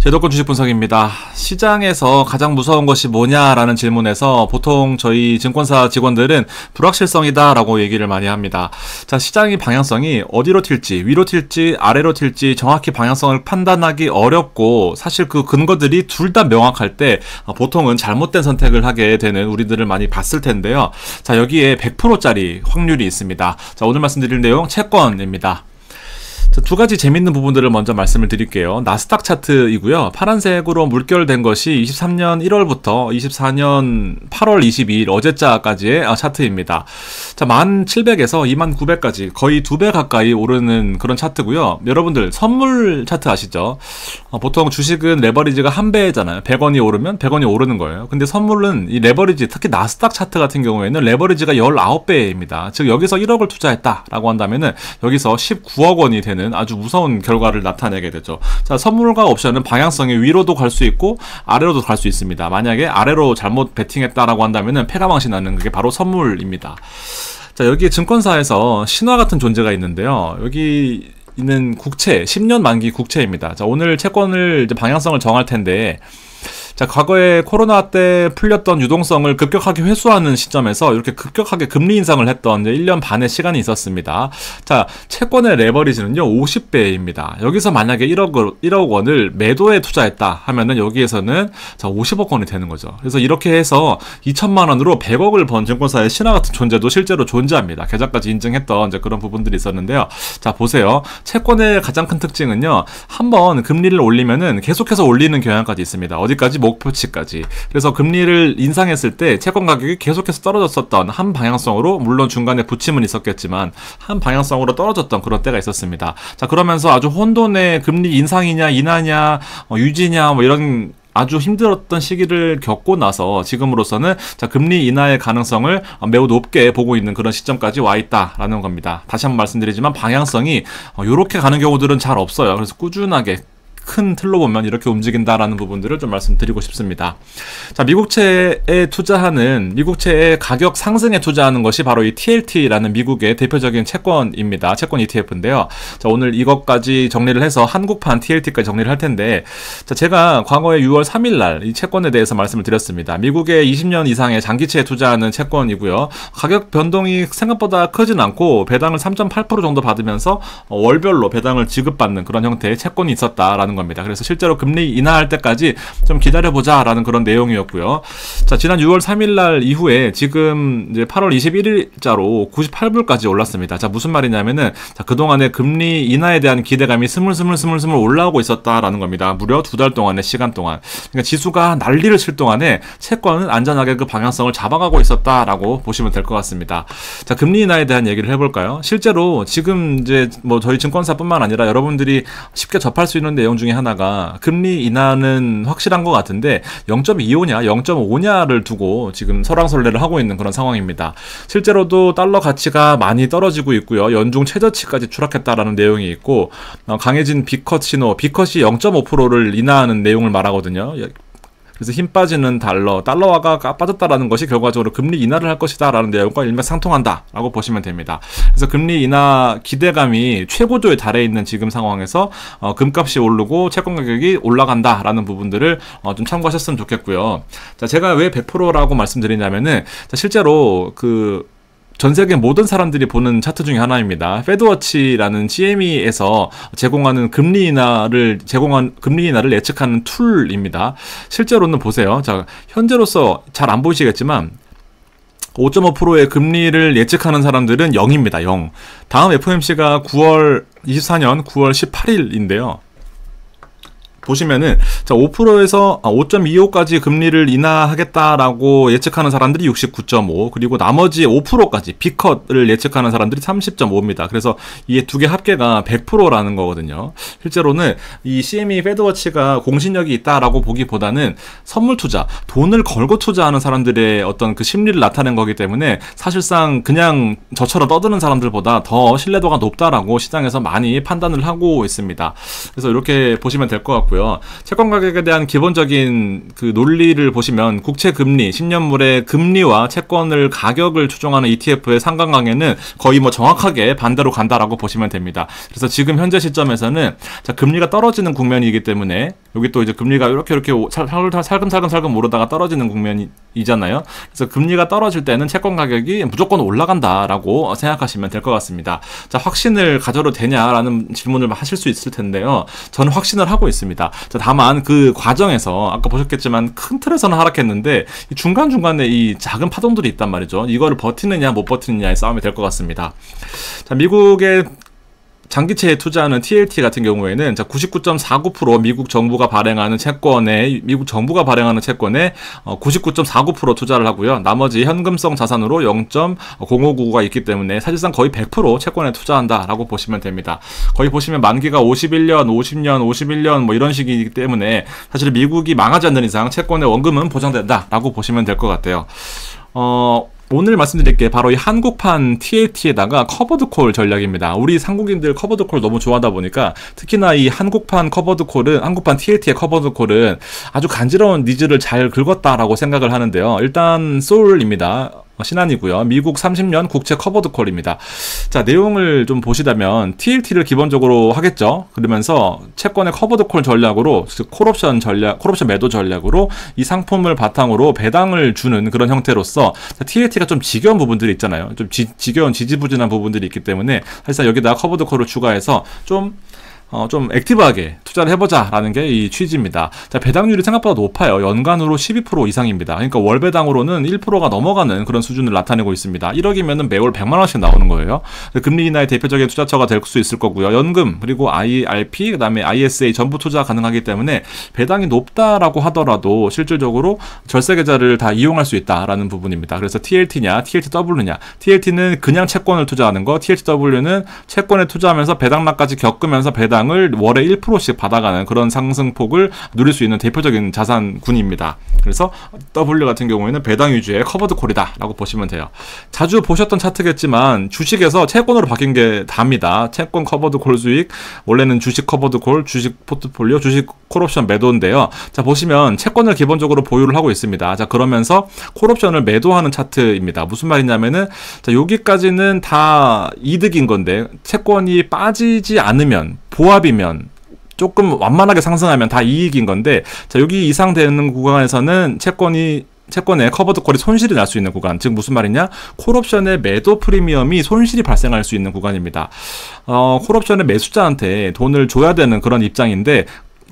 제도권 주식 분석입니다. 시장에서 가장 무서운 것이 뭐냐라는 질문에서 보통 저희 증권사 직원들은 불확실성이다 라고 얘기를 많이 합니다. 자, 시장의 방향성이 어디로 튈지, 위로 튈지, 아래로 튈지 정확히 방향성을 판단하기 어렵고, 사실 그 근거들이 둘 다 명확할 때 보통은 잘못된 선택을 하게 되는 우리들을 많이 봤을 텐데요. 자, 여기에 100%짜리 확률이 있습니다. 자, 오늘 말씀드릴 내용 채권입니다. 두 가지 재밌는 부분들을 먼저 말씀을 드릴게요. 나스닥 차트이고요. 파란색으로 물결된 것이 23년 1월부터 24년 8월 22일 어제자까지의 차트입니다. 자, 1700에서 2900까지 거의 2배 가까이 오르는 그런 차트고요. 여러분들 선물 차트 아시죠? 보통 주식은 레버리지가 1배잖아요. 100원이 오르면 100원이 오르는 거예요. 근데 선물은 이 레버리지, 특히 나스닥 차트 같은 경우에는 레버리지가 19배입니다. 즉 여기서 1억을 투자했다라고 한다면은 여기서 19억 원이 되는 아주 무서운 결과를 나타내게 되죠. 자, 선물과 옵션은 방향성이 위로도 갈 수 있고 아래로도 갈 수 있습니다. 만약에 아래로 잘못 베팅했다라고 한다면은 패가망신 나는 그게 바로 선물입니다. 자, 여기 증권사에서 신화 같은 존재가 있는데요. 여기 있는 국채, 10년 만기 국채입니다. 자, 오늘 채권을 이제 방향성을 정할 텐데, 자, 과거에 코로나 때 풀렸던 유동성을 급격하게 회수하는 시점에서 이렇게 급격하게 금리 인상을 했던 1년 반의 시간이 있었습니다. 자, 채권의 레버리지는요 50배입니다. 여기서 만약에 1억 원을 매도에 투자했다 하면은 여기에서는 자 50억 원이 되는 거죠. 그래서 이렇게 해서 2천만 원으로 100억을 번 증권사의 신화 같은 존재도 실제로 존재합니다. 계좌까지 인증했던 이제 그런 부분들이 있었는데요. 자, 보세요. 채권의 가장 큰 특징은요, 한번 금리를 올리면은 계속해서 올리는 경향까지 있습니다. 어디까지? 목표치까지. 그래서 금리를 인상했을 때 채권 가격이 계속해서 떨어졌었던 한 방향성으로, 물론 중간에 부침은 있었겠지만 한 방향성으로 떨어졌던 그런 때가 있었습니다. 자, 그러면서 아주 혼돈의 금리 인상이냐 인하냐 유지냐 뭐 이런 아주 힘들었던 시기를 겪고 나서 지금으로서는 자, 금리 인하의 가능성을 매우 높게 보고 있는 그런 시점까지 와 있다라는 겁니다. 다시 한번 말씀드리지만 방향성이 이렇게 가는 경우들은 잘 없어요. 그래서 꾸준하게 큰 틀로 보면 이렇게 움직인다라는 부분들을 좀 말씀드리고 싶습니다. 자, 미국채에 투자하는, 미국채의 가격 상승에 투자하는 것이 바로 이 TLT라는 미국의 대표적인 채권입니다. 채권 ETF인데요. 자, 오늘 이것까지 정리를 해서 한국판 TLT까지 정리를 할 텐데, 자, 제가 과거에 6월 3일 날 이 채권에 대해서 말씀을 드렸습니다. 미국의 20년 이상의 장기채에 투자하는 채권이고요. 가격 변동이 생각보다 크진 않고 배당을 3.8% 정도 받으면서 월별로 배당을 지급받는 그런 형태의 채권이 있었다라는 겁니다. 그래서 실제로 금리 인하할 때까지 좀 기다려보자 라는 그런 내용이었고요. 자, 지난 6월 3일 날 이후에 지금 이제 8월 21일자로 98불까지 올랐습니다. 자, 무슨 말이냐면은, 자, 그동안에 금리 인하에 대한 기대감이 스물스물 올라오고 있었다라는 겁니다. 무려 2달 동안의 시간 동안. 그러니까 지수가 난리를 칠 동안에 채권은 안전하게 그 방향성을 잡아가고 있었다라고 보시면 될 것 같습니다. 자, 금리 인하에 대한 얘기를 해볼까요? 실제로 지금 이제 뭐 저희 증권사뿐만 아니라 여러분들이 쉽게 접할 수 있는 내용 중에 하나가 금리 인하는 확실한 것 같은데 0.25냐 0.5냐를 두고 지금 설왕설래를 하고 있는 그런 상황입니다. 실제로도 달러 가치가 많이 떨어지고 있고요. 연중 최저치까지 추락했다라는 내용이 있고, 강해진 비컷 신호, 비컷이 0.5%를 인하하는 내용을 말하거든요. 그래서 힘 빠지는 달러화가 빠졌다라는 것이 결과적으로 금리 인하를 할 것이다 라는 내용과 일맥상통한다 라고 보시면 됩니다. 그래서 금리 인하 기대감이 최고조에 달해 있는 지금 상황에서 금값이 오르고 채권 가격이 올라간다 라는 부분들을 좀 참고하셨으면 좋겠고요. 자, 제가 왜 100%라고 말씀드리냐면은, 자, 실제로 전 세계 모든 사람들이 보는 차트 중에 하나입니다. 페드워치라는 CME에서 제공하는 금리 인하를 예측하는 툴입니다. 실제로는 보세요. 자, 현재로서 잘 안 보이시겠지만 5.5%의 금리를 예측하는 사람들은 0입니다. 0. 다음 FOMC가 24년 9월 18일인데요. 보시면은, 자, 5%에서 5.25까지 금리를 인하하겠다라고 예측하는 사람들이 69.5, 그리고 나머지 5%까지 비컷을 예측하는 사람들이 30.5입니다. 그래서 이 두 개 합계가 100%라는 거거든요. 실제로는 이 CME 페드워치가 공신력이 있다라고 보기보다는 선물 투자, 돈을 걸고 투자하는 사람들의 어떤 그 심리를 나타낸 거기 때문에 사실상 그냥 저처럼 떠드는 사람들보다 더 신뢰도가 높다라고 시장에서 많이 판단을 하고 있습니다. 그래서 이렇게 보시면 될 것 같고, 있고요. 채권 가격에 대한 기본적인 그 논리를 보시면 국채 금리, 10년물의 금리와 채권을 가격을 추종하는 ETF의 상관관계는 거의 뭐 정확하게 반대로 간다라고 보시면 됩니다. 그래서 지금 현재 시점에서는 자, 금리가 떨어지는 국면이기 때문에 여기 또 이제 금리가 이렇게 살금살금 오르다가 떨어지는 국면이잖아요. 그래서 금리가 떨어질 때는 채권 가격이 무조건 올라간다라고 생각하시면 될 것 같습니다. 자, 확신을 가져도 되냐라는 질문을 하실 수 있을 텐데요. 저는 확신을 하고 있습니다. 자, 다만 그 과정에서 아까 보셨겠지만 큰 틀에서는 하락했는데 이 중간중간에 이 작은 파동들이 있단 말이죠. 이거를 버티느냐 못 버티느냐의 싸움이 될 것 같습니다. 자, 미국의 장기채에 투자하는 TLT 같은 경우에는 99.49% 미국 정부가 발행하는 채권에 99.49% 투자를 하고요. 나머지 현금성 자산으로 0.059가 있기 때문에 사실상 거의 100% 채권에 투자한다라고 보시면 됩니다. 거의 보시면 만기가 51년, 50년, 51년 뭐 이런 식이기 때문에 사실 미국이 망하지 않는 이상 채권의 원금은 보장된다라고 보시면 될 것 같아요. 오늘 말씀드릴 게 바로 이 한국판 TLT에다가 커버드콜 전략입니다. 우리 한국인들 커버드콜 너무 좋아하다 보니까 특히나 이 한국판 TLT의 커버드콜은 아주 간지러운 니즈를 잘 긁었다라고 생각을 하는데요. 일단 솔입니다. 신한이고요. 미국 30년 국채 커버드콜입니다. 자, 내용을 좀 보시다면 TLT를 기본적으로 하겠죠. 그러면서 채권의 커버드콜 전략으로 콜옵션 매도 전략으로 이 상품을 바탕으로 배당을 주는 그런 형태로서 TLT가 좀 지겨운 부분들이 있잖아요. 좀 지겨운 지지부진한 부분들이 있기 때문에 사실상 여기다가 커버드콜을 추가해서 좀 액티브하게 투자를 해보자라는 게 이 취지입니다. 자, 배당률이 생각보다 높아요. 연간으로 12% 이상입니다. 그러니까 월 배당으로는 1%가 넘어가는 그런 수준을 나타내고 있습니다. 1억이면은 매월 100만원씩 나오는 거예요. 금리 인하의 대표적인 투자처가 될 수 있을 거고요. 연금, 그리고 IRP, 그 다음에 ISA 전부 투자 가능하기 때문에 배당이 높다라고 하더라도 실질적으로 절세 계좌를 다 이용할 수 있다라는 부분입니다. 그래서 TLT냐, TLTW냐. TLT는 그냥 채권을 투자하는 거, TLTW는 채권에 투자하면서 배당락까지 겪으면서 배당 을 월에 1%씩 받아가는 그런 상승폭을 누릴 수 있는 대표적인 자산군입니다. 그래서 W 같은 경우에는 배당 위주의 커버드콜이다 라고 보시면 돼요. 자주 보셨던 차트겠지만 주식에서 채권으로 바뀐 게 답니다. 채권 커버드콜 수익, 원래는 주식 커버드콜, 주식 포트폴리오, 주식 콜옵션 매도인데요. 자, 보시면 채권을 기본적으로 보유를 하고 있습니다. 자, 그러면서 콜옵션을 매도하는 차트입니다. 무슨 말이냐면은 자, 여기까지는 다 이득인 건데 채권이 빠지지 않으면 보합이면 조금 완만하게 상승하면 다 이익인 건데 자, 여기 이상 되는 구간에서는 채권의 커버드콜이 손실이 날 수 있는 구간, 즉 무슨 말이냐, 콜옵션의 매도 프리미엄이 손실이 발생할 수 있는 구간입니다. 콜옵션의 매수자한테 돈을 줘야 되는 그런 입장인데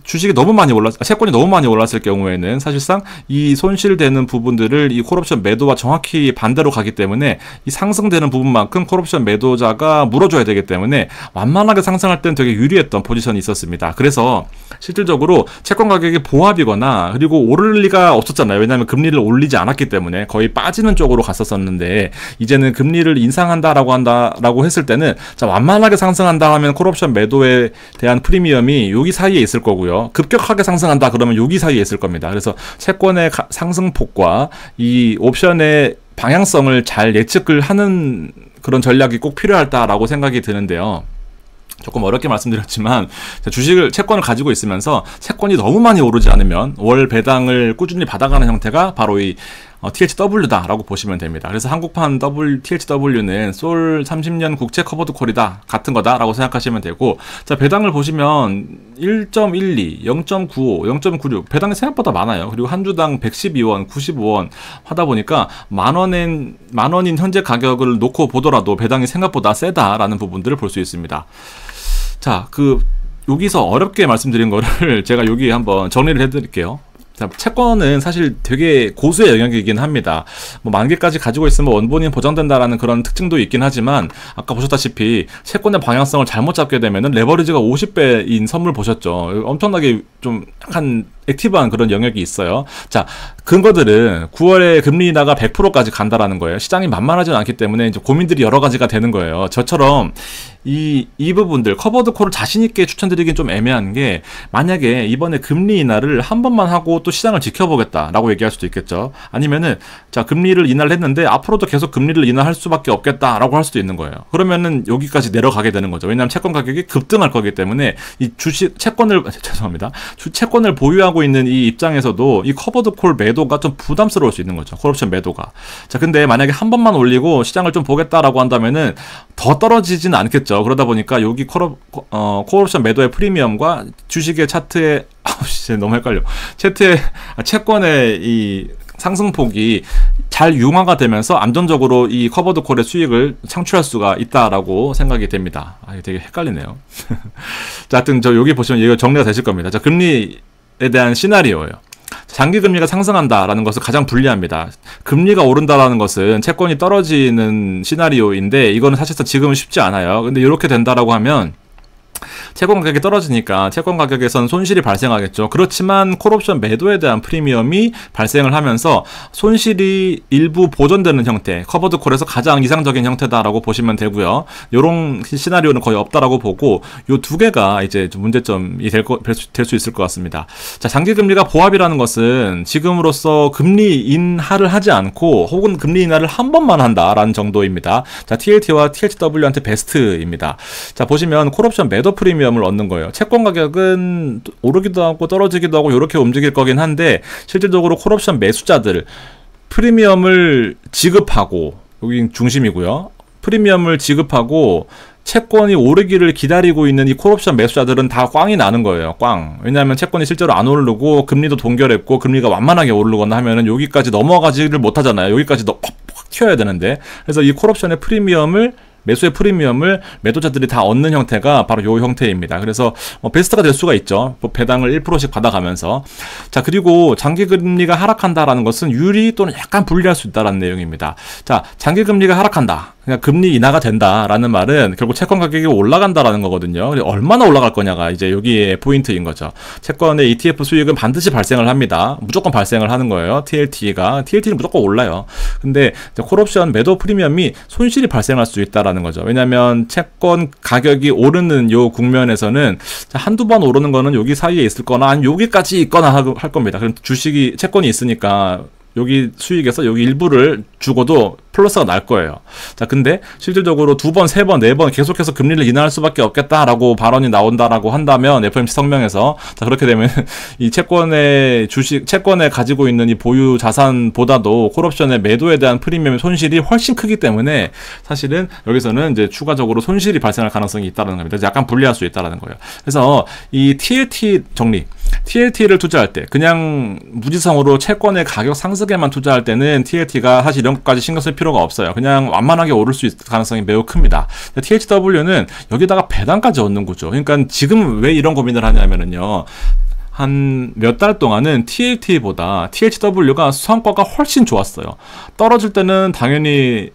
주식이 너무 많이 채권이 너무 많이 올랐을 경우에는 사실상 이 손실되는 부분들을 이 콜옵션 매도와 정확히 반대로 가기 때문에 이 상승되는 부분만큼 콜옵션 매도자가 물어줘야 되기 때문에 완만하게 상승할 때는 되게 유리했던 포지션이 있었습니다. 그래서 실질적으로 채권 가격이 보합이거나 그리고 오를 리가 없었잖아요. 왜냐하면 금리를 올리지 않았기 때문에 거의 빠지는 쪽으로 갔었었는데 이제는 금리를 인상한다라고 했을 때는 자, 완만하게 상승한다 하면 콜옵션 매도에 대한 프리미엄이 여기 사이에 있을 거고요. 급격하게 상승한다 그러면 여기 사이에 있을 겁니다. 그래서 채권의 상승폭과 이 옵션의 방향성을 잘 예측을 하는 그런 전략이 꼭 필요하다라고 생각이 드는데요. 조금 어렵게 말씀드렸지만 채권을 가지고 있으면서 채권이 너무 많이 오르지 않으면 월 배당을 꾸준히 받아가는 형태가 바로 이 TLTW다라고 보시면 됩니다. 그래서 한국판 TLTW는 솔 30년 국채 커버드콜이다, 같은 거다라고 생각하시면 되고, 자, 배당을 보시면 1.12, 0.95, 0.96 배당이 생각보다 많아요. 그리고 한 주당 112원, 95원 하다 보니까 만 원인 현재 가격을 놓고 보더라도 배당이 생각보다 세다라는 부분들을 볼 수 있습니다. 자, 여기서 어렵게 말씀드린 거를 제가 여기 한번 정리를 해드릴게요. 채권은 사실 되게 고수의 영역이긴 합니다. 뭐 만기까지 가지고 있으면 원본인 보장된다라는 그런 특징도 있긴 하지만 아까 보셨다시피 채권의 방향성을 잘못 잡게 되면은 레버리지가 50배인 선물 보셨죠. 엄청나게 좀 약간 액티브한 그런 영역이 있어요. 자, 근거들은 9월에 금리 인하가 100%까지 간다라는 거예요. 시장이 만만하지 않기 때문에 이제 고민들이 여러 가지가 되는 거예요. 저처럼 이 부분들 커버드 콜을 자신 있게 추천드리긴 좀 애매한 게, 만약에 이번에 금리 인하를 한 번만 하고 또 시장을 지켜보겠다라고 얘기할 수도 있겠죠. 아니면은 자, 금리를 인하를 했는데 앞으로도 계속 금리를 인하할 수밖에 없겠다라고 할 수도 있는 거예요. 그러면은 여기까지 내려가게 되는 거죠. 왜냐하면 채권 가격이 급등할 거기 때문에 이 주식 채권을 죄송합니다. 채권을 보유하고 있는 이 입장에서도 이 커버드 콜 매도가 좀 부담스러울 수 있는 거죠. 콜옵션 매도가. 자, 근데 만약에 한 번만 올리고 시장을 좀 보겠다라고 한다면은 더 떨어지지는 않겠죠. 그러다 보니까 여기 콜옵션 매도의 프리미엄과 주식의 차트의 너무 헷갈려. 채권의 이 상승폭이 잘 융화가 되면서 안정적으로 이 커버드 콜의 수익을 창출할 수가 있다라고 생각이 됩니다. 이게 되게 헷갈리네요. 자, 하여튼 여기 보시면 이거 정리가 되실 겁니다. 자, 금리에 대한 시나리오예요. 장기 금리가 상승한다라는 것은 가장 불리합니다. 금리가 오른다라는 것은 채권이 떨어지는 시나리오인데, 이거는 사실상 지금은 쉽지 않아요. 근데 이렇게 된다라고 하면 채권 가격이 떨어지니까 채권 가격에선 손실이 발생하겠죠. 그렇지만 콜옵션 매도에 대한 프리미엄이 발생을 하면서 손실이 일부 보전되는 형태, 커버드 콜에서 가장 이상적인 형태다라고 보시면 되고요. 이런 시나리오는 거의 없다라고 보고, 요 두 개가 이제 좀 문제점이 될 수 있을 것 같습니다. 자, 장기 금리가 보합이라는 것은 지금으로서 금리 인하를 하지 않고 혹은 금리 인하를 한 번만 한다라는 정도입니다. 자, TLT와 THW한테 베스트입니다. 자, 보시면 콜옵션 매도 프리미엄을 얻는 거예요. 채권 가격은 오르기도 하고 떨어지기도 하고 이렇게 움직일 거긴 한데, 실질적으로 콜옵션 매수자들 프리미엄을 지급하고, 여기 중심이고요. 프리미엄을 지급하고 채권이 오르기를 기다리고 있는 이 콜옵션 매수자들은 다 꽝이 나는 거예요. 꽝. 왜냐하면 채권이 실제로 안 오르고 금리도 동결했고 금리가 완만하게 오르거나 하면은 여기까지 넘어가지를 못하잖아요. 여기까지 확 튀어야 되는데. 그래서 이 콜옵션의 프리미엄을, 매수의 프리미엄을 매도자들이 다 얻는 형태가 바로 이 형태입니다. 그래서 베스트가 될 수가 있죠. 배당을 1%씩 받아가면서. 자, 그리고 장기금리가 하락한다라는 것은 유리 또는 약간 불리할 수 있다는 내용입니다. 자, 장기금리가 하락한다, 그냥 금리 인하가 된다라는 말은 결국 채권 가격이 올라간다라는 거거든요. 얼마나 올라갈 거냐가 이제 여기에 포인트인 거죠. 채권의 ETF 수익은 반드시 발생을 합니다. 무조건 발생을 하는 거예요. TLT는 무조건 올라요. 근데 콜옵션 매도 프리미엄이 손실이 발생할 수 있다라는 거죠. 왜냐하면 채권 가격이 오르는 요 국면에서는 한두 번 오르는 거는 여기 사이에 있을 거나 아니면 여기까지 있거나 할 겁니다. 그럼 채권이 있으니까 여기 수익에서 여기 일부를 주고도 플러스가 날 거예요. 자, 근데 실질적으로 두 번, 세 번, 네 번 계속해서 금리를 인하할 수밖에 없겠다라고 발언이 나온다라고 한다면, FOMC 성명에서, 자, 그렇게 되면 이 채권에 가지고 있는 이 보유 자산보다도 콜옵션의 매도에 대한 프리미엄 손실이 훨씬 크기 때문에 사실은 여기서는 이제 추가적으로 손실이 발생할 가능성이 있다는 겁니다. 약간 불리할 수 있다는 거예요. 그래서 이 TLT 정리, TLT를 투자할 때 그냥 무지성으로 채권의 가격 상승에만 투자할 때는 TLT가 사실 이런 것까지 신경 쓸 필요가 없어요. 그냥 완만하게 오를 수 있을 가능성이 매우 큽니다. THW는 여기다가 배당까지 얻는 거죠. 그러니까 지금 왜 이런 고민을 하냐면요, 한 몇 달 동안은 TLT보다 THW가 성과가 훨씬 좋았어요. 떨어질 때는 당연히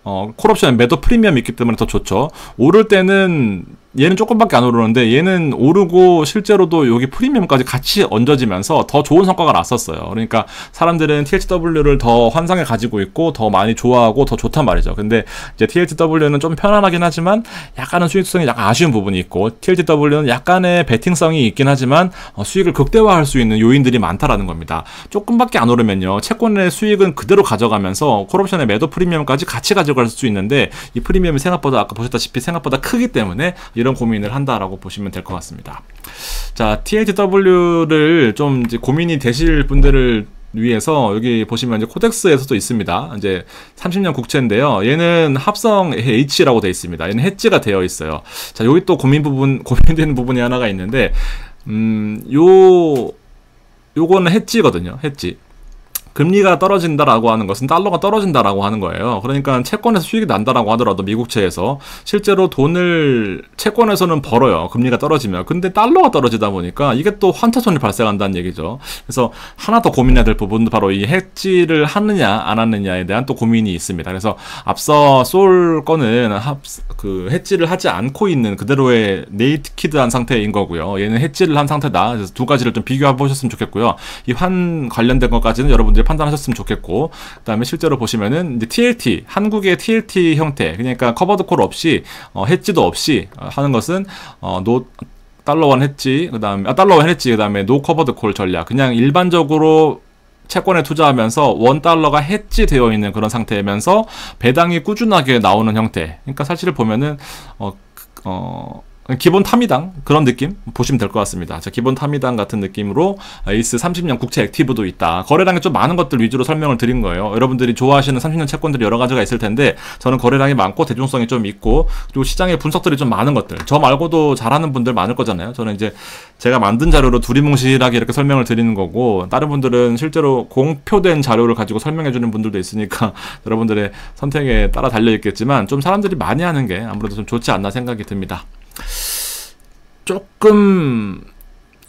콜옵션 매도 프리미엄이 있기 때문에 더 좋죠. 오를 때는 얘는 조금밖에 안 오르는데 얘는 오르고 실제로도 여기 프리미엄까지 같이 얹어지면서 더 좋은 성과가 났었어요. 그러니까 사람들은 THW를 더 환상에 가지고 있고 더 많이 좋아하고 더 좋단 말이죠. 근데 이제 THW는 좀 편안하긴 하지만 약간은 수익성이 약간 아쉬운 부분이 있고, THW는 약간의 베팅성이 있긴 하지만 수익을 극대화할 수 있는 요인들이 많다라는 겁니다. 조금밖에 안 오르면요, 채권의 수익은 그대로 가져가면서 콜옵션의 매도 프리미엄까지 같이 가져갈 수 있는데, 이 프리미엄이 생각보다 아까 보셨다시피 생각보다 크기 때문에 이런 고민을 한다라고 보시면 될 것 같습니다. 자, THW를 좀 이제 고민이 되실 분들을 위해서 여기 보시면 이제 코덱스에서도 있습니다. 이제 30년 국채인데요. 얘는 합성 H라고 되어 있습니다. 얘는 해지가 되어 있어요. 자, 여기 또 고민되는 부분이 하나가 있는데, 요거는 해지거든요. 해지. 금리가 떨어진다라고 하는 것은 달러가 떨어진다라고 하는 거예요. 그러니까 채권에서 수익이 난다라고 하더라도 미국채에서 실제로 돈을 채권에서는 벌어요. 금리가 떨어지면. 근데 달러가 떨어지다 보니까 이게 또 환차손이 발생한다는 얘기죠. 그래서 하나 더 고민해야 될 부분도 바로 이 해지를 하느냐 안 하느냐에 대한 또 고민이 있습니다. 그래서 앞서 쏠 거는 해지를 하지 않고 있는 그대로의 네이키드한 상태인 거고요. 얘는 해지를 한 상태다. 그래서 두 가지를 좀 비교해 보셨으면 좋겠고요. 이 환 관련된 것까지는 여러분들이 판단하셨으면 좋겠고, 그다음에 실제로 보시면은 이제 TLT, 한국의 TLT 형태, 그러니까 커버드 콜 없이 해지도 없이 하는 것은 달러원 해지, 달러원 해지, 그다음에 노 커버드 콜 전략. 그냥 일반적으로 채권에 투자하면서 $1가 해지되어 있는 그런 상태이면서 배당이 꾸준하게 나오는 형태. 그러니까 사실 보면은 기본 타미당 그런 느낌 보시면 될 것 같습니다. 자, 기본 타미당 같은 느낌으로 에이스 30년 국채 액티브도 있다. 거래량이 좀 많은 것들 위주로 설명을 드린 거예요. 여러분들이 좋아하시는 30년 채권들이 여러 가지가 있을 텐데 저는 거래량이 많고 대중성이 좀 있고 그리고 시장의 분석들이 좀 많은 것들, 저 말고도 잘하는 분들 많을 거잖아요. 저는 이제 제가 만든 자료로 두리뭉실하게 이렇게 설명을 드리는 거고, 다른 분들은 실제로 공표된 자료를 가지고 설명해 주는 분들도 있으니까 여러분들의 선택에 따라 달려 있겠지만 좀 사람들이 많이 하는 게 아무래도 좀 좋지 않나 생각이 듭니다. 조금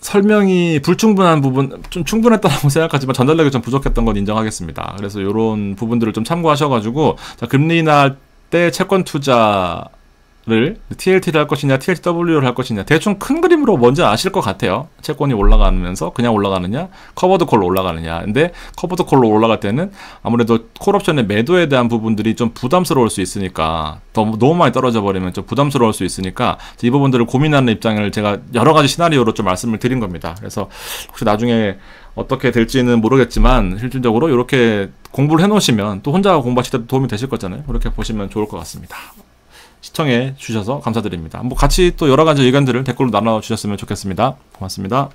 설명이 불충분한 부분, 좀 충분했다고 생각하지만 전달력이 좀 부족했던 건 인정하겠습니다. 그래서 이런 부분들을 좀 참고하셔가지고, 자, 금리 인하할 때 채권 투자를 TLT를 할 것이냐, TLTW를 할 것이냐, 대충 큰 그림으로 뭔지 아실 것 같아요. 채권이 올라가면서 그냥 올라가느냐, 커버드 콜로 올라가느냐. 근데 커버드 콜로 올라갈 때는 아무래도 콜옵션의 매도에 대한 부분들이 좀 부담스러울 수 있으니까, 너무 많이 떨어져 버리면 좀 부담스러울 수 있으니까 이 부분들을 고민하는 입장을 제가 여러 가지 시나리오로 좀 말씀을 드린 겁니다. 그래서 혹시 나중에 어떻게 될지는 모르겠지만 실질적으로 이렇게 공부를 해놓으시면 또 혼자 공부하실 때도 도움이 되실 거잖아요. 그렇게 보시면 좋을 것 같습니다. 시청해 주셔서 감사드립니다. 같이 또 여러 가지 의견들을 댓글로 나눠주셨으면 좋겠습니다. 고맙습니다.